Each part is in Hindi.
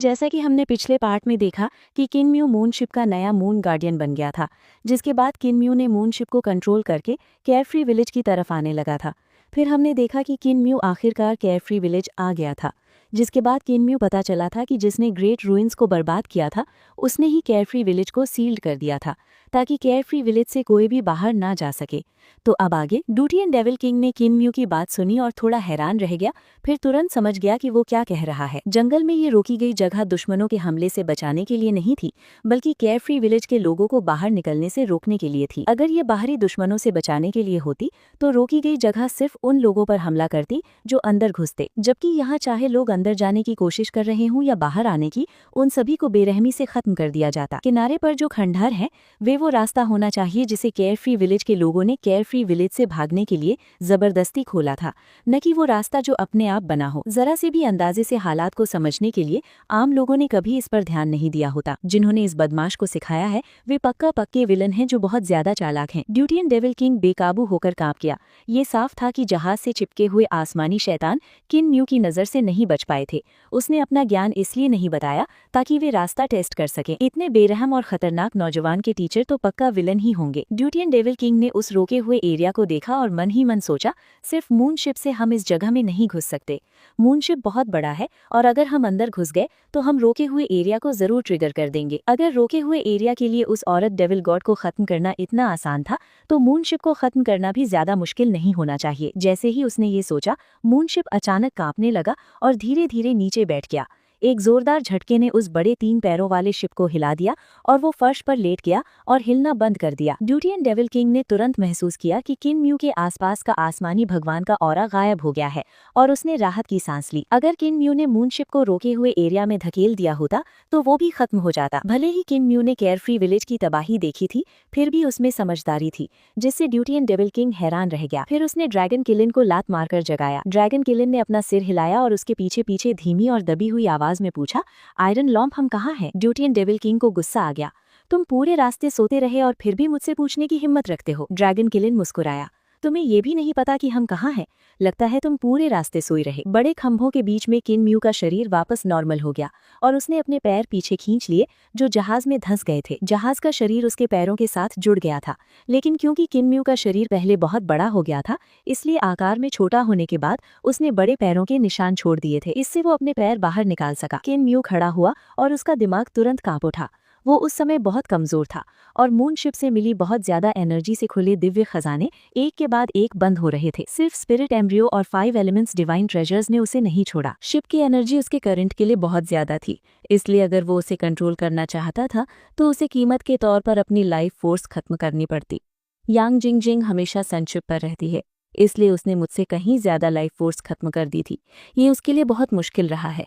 जैसा कि हमने पिछले पार्ट में देखा कि किनम्यू मूनशिप का नया मून गार्डियन बन गया था, जिसके बाद किनम्यू ने मूनशिप को कंट्रोल करके केयरफ्री विलेज की तरफ आने लगा था। फिर हमने देखा कि किनम्यू आखिरकार केयरफ्री विलेज आ गया था, जिसके बाद किनम्यू पता चला था कि जिसने ग्रेट रूइंस को बर्बाद किया था उसने ही केयरफ्री विलेज को सील्ड कर दिया था, ताकि केयरफ्री विलेज से कोई भी बाहर ना जा सके। तो अब आगे ड्यूटियन डेविल किंग ने किनम्यू की बात सुनी और थोड़ा हैरान रह गया, फिर तुरंत समझ गया कि वो क्या कह रहा है। जंगल में ये रोकी गई जगह दुश्मनों के हमले से बचाने के लिए नहीं थी, बल्कि केयरफ्री विलेज के लोगों को बाहर निकलने से रोकने के लिए थी। अगर ये बाहरी दुश्मनों से बचाने के लिए होती तो रोकी गई जगह सिर्फ उन लोगों पर हमला करती जो अंदर घुसते, जबकि यहाँ चाहे लोग अंदर जाने की कोशिश कर रहे हों या बाहर आने की, उन सभी को बेरहमी से खत्म कर दिया जाता। किनारे पर जो खंडहर है वे वो रास्ता होना चाहिए जिसे केयरफ्री विलेज के लोगों ने केयरफ्री विलेज से भागने के लिए जबरदस्ती खोला था, न कि वो रास्ता जो अपने आप बना हो। जरा से भी अंदाजे से हालात को समझने के लिए आम लोगों ने कभी इस पर ध्यान नहीं दिया होता। जिन्होंने इस बदमाश को सिखाया है वे पक्का पक्के विलन हैं जो बहुत ज्यादा चालाक हैं। ड्यूटियन डेविल किंग बेकाबू होकर कांप गया। ये साफ था कि जहाज से चिपके हुए आसमानी शैतान किनम्यू की नजर से नहीं बच पाए थे। उसने अपना ज्ञान इसलिए नहीं बताया ताकि वे रास्ता टेस्ट कर सके। इतने बेरहम और खतरनाक नौजवान के टीचर तो पक्का विलन ही होंगे। ड्यूटियन डेविल किंग ने उस रोके हुए एरिया को देखा और मन ही मन सोचा, सिर्फ मूनशिप से हम इस जगह में नहीं घुस सकते। मूनशिप बहुत बड़ा है और अगर हम अंदर घुस गए तो हम रोके हुए एरिया को जरूर ट्रिगर कर देंगे। अगर रोके हुए एरिया के लिए उस औरत डेविल गॉड को खत्म करना इतना आसान था तो मूनशिप को खत्म करना भी ज्यादा मुश्किल नहीं होना चाहिए। जैसे ही उसने ये सोचा, मूनशिप अचानक कांपने लगा और धीरे धीरे नीचे बैठ गया। एक जोरदार झटके ने उस बड़े 3 पैरों वाले शिप को हिला दिया और वो फर्श पर लेट गया और हिलना बंद कर दिया। ड्यूटियन डेविल किंग ने तुरंत महसूस किया कि किनम्यू के आसपास का आसमानी भगवान का ऑरा गायब हो गया है और उसने राहत की सांस ली। अगर किनम्यू ने मूनशिप को रोके हुए एरिया में धकेल दिया होता तो वो भी खत्म हो जाता। भले ही किनम्यू ने केयरफ्री विलेज की तबाही देखी थी, फिर भी उसमें समझदारी थी, जिससे ड्यूटियन डेविल किंग हैरान रह गया। फिर उसने ड्रैगन किलिन को लात मारकर जगाया। ड्रैगन किलिन ने अपना सिर हिलाया और उसके पीछे पीछे धीमी और दबी हुई आवाज में पूछा, आयरन लॉम्प हम कहाँ हैं? ड्यूटियन डेविल किंग को गुस्सा आ गया। तुम पूरे रास्ते सोते रहे और फिर भी मुझसे पूछने की हिम्मत रखते हो। ड्रैगन किलिन मुस्कुराया, तुम्हें ये भी नहीं पता कि हम कहाँ हैं? लगता है तुम पूरे रास्ते सोई रहे। बड़े खंभों के बीच में किनम्यू का शरीर वापस नॉर्मल हो गया और उसने अपने पैर पीछे खींच लिए जो जहाज में धंस गए थे। जहाज का शरीर उसके पैरों के साथ जुड़ गया था, लेकिन क्योंकि किनम्यू का शरीर पहले बहुत बड़ा हो गया था, इसलिए आकार में छोटा होने के बाद उसने बड़े पैरों के निशान छोड़ दिए थे। इससे वो अपने पैर बाहर निकाल सका। किनम्यू खड़ा हुआ और उसका दिमाग तुरंत कांप उठा। वो उस समय बहुत कमजोर था और मूनशिप से मिली बहुत ज्यादा एनर्जी से खुले दिव्य खजाने एक के बाद एक बंद हो रहे थे। सिर्फ स्पिरिट एम्ब्रियो और 5 एलिमेंट्स डिवाइन ट्रेजर्स ने उसे नहीं छोड़ा। शिप की एनर्जी उसके करंट के लिए बहुत ज्यादा थी, इसलिए अगर वो उसे कंट्रोल करना चाहता था तो उसे कीमत के तौर पर अपनी लाइफ फोर्स खत्म करनी पड़ती। यांग जिंग जिंग हमेशा सनशिप पर रहती है, इसलिए उसने मुझसे कहीं ज्यादा लाइफ फोर्स खत्म कर दी थी। ये उसके लिए बहुत मुश्किल रहा है।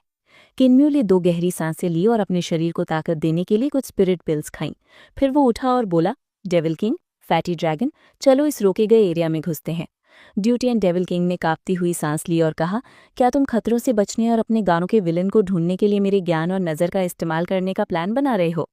किनम्यू ने 2 गहरी सांसें ली और अपने शरीर को ताकत देने के लिए कुछ स्पिरिट पिल्स खाईं। फिर वो उठा और बोला, डेविल किंग, फैटी ड्रैगन, चलो इस रोके गए एरिया में घुसते हैं। ड्यूटियन डेविल किंग ने कांपती हुई सांस ली और कहा, क्या तुम खतरों से बचने और अपने गानों के विलन को ढूंढने के लिए मेरे ज्ञान और नज़र का इस्तेमाल करने का प्लान बना रहे हो?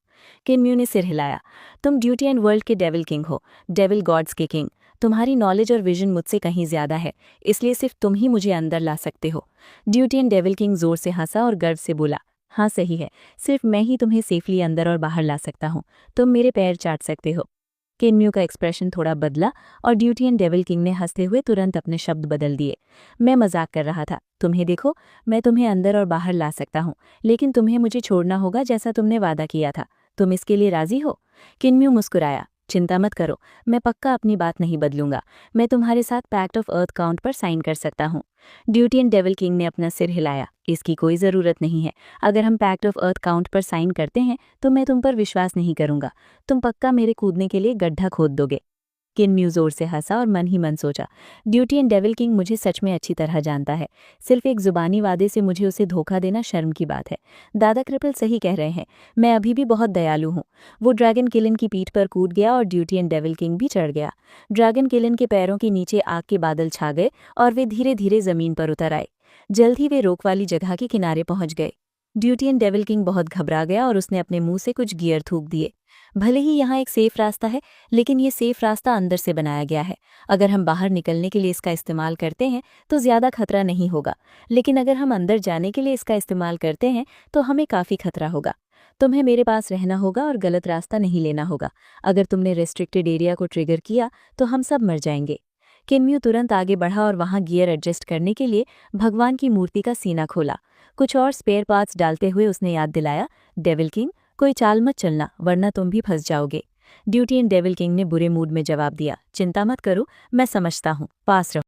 किनम्यू ने सिर हिलाया, तुम ड्यूटियन वर्ल्ड के डेविल किंग हो, डेविल गॉड्स के किंग। तुम्हारी नॉलेज और विजन मुझसे कहीं ज्यादा है, इसलिए सिर्फ तुम ही मुझे अंदर ला सकते हो। ड्यूटियन डेविल किंग जोर से हंसा और गर्व से बोला, हाँ सही है, सिर्फ मैं ही तुम्हें सेफली अंदर और बाहर ला सकता हूँ। तुम मेरे पैर चाट सकते हो। किनम्यू का एक्सप्रेशन थोड़ा बदला और ड्यूटियन डेविल किंग ने हंसते हुए तुरंत अपने शब्द बदल दिए। मैं मजाक कर रहा था, तुम्हें देखो, मैं तुम्हें अंदर और बाहर ला सकता हूँ, लेकिन तुम्हें मुझे छोड़ना होगा जैसा तुमने वादा किया था। तुम इसके लिए राजी हो? किनम्यू मुस्कुराया, चिंता मत करो, मैं पक्का अपनी बात नहीं बदलूंगा। मैं तुम्हारे साथ पैक्ट ऑफ अर्थ काउंट पर साइन कर सकता हूँ। ड्यूटियन डेविल किंग ने अपना सिर हिलाया, इसकी कोई ज़रूरत नहीं है। अगर हम पैक्ट ऑफ अर्थ काउंट पर साइन करते हैं तो मैं तुम पर विश्वास नहीं करूंगा। तुम पक्का मेरे कूदने के लिए गड्ढा खोद दोगे। किनम्यू जोर से हंसा और मन ही मन सोचा, ड्यूटियन डेविल किंग मुझे सच में अच्छी तरह जानता है। सिर्फ एक जुबानी वादे से मुझे उसे धोखा देना शर्म की बात है। दादा कृपल सही कह रहे हैं, मैं अभी भी बहुत दयालु हूँ। वो ड्रैगन किलिन की पीठ पर कूद गया और ड्यूटियन डेविल किंग भी चढ़ गया। ड्रैगन किलिन के पैरों के नीचे आग के बादल छा गए और वे धीरे धीरे जमीन पर उतर आए। जल्द ही वे रोक वाली जगह के किनारे पहुंच गए। ड्यूटियन डेविल किंग बहुत घबरा गया और उसने अपने मुंह से कुछ गियर थूक दिए। भले ही यहाँ एक सेफ रास्ता है, लेकिन ये सेफ रास्ता अंदर से बनाया गया है। अगर हम बाहर निकलने के लिए इसका इस्तेमाल करते हैं तो ज़्यादा खतरा नहीं होगा, लेकिन अगर हम अंदर जाने के लिए इसका इस्तेमाल करते हैं तो हमें काफ़ी खतरा होगा। तुम्हें मेरे पास रहना होगा और गलत रास्ता नहीं लेना होगा। अगर तुमने रेस्ट्रिक्टेड एरिया को ट्रिगर किया तो हम सब मर जाएंगे। किनम्यू तुरंत आगे बढ़ा और वहां गियर एडजस्ट करने के लिए भगवान की मूर्ति का सीना खोला। कुछ और स्पेयर पार्ट्स डालते हुए उसने याद दिलाया, डेविल किंग, कोई चाल मत चलना वरना तुम भी फंस जाओगे। ड्यूटियन डेविल किंग ने बुरे मूड में जवाब दिया, चिंता मत करो, मैं समझता हूँ, पास रहो।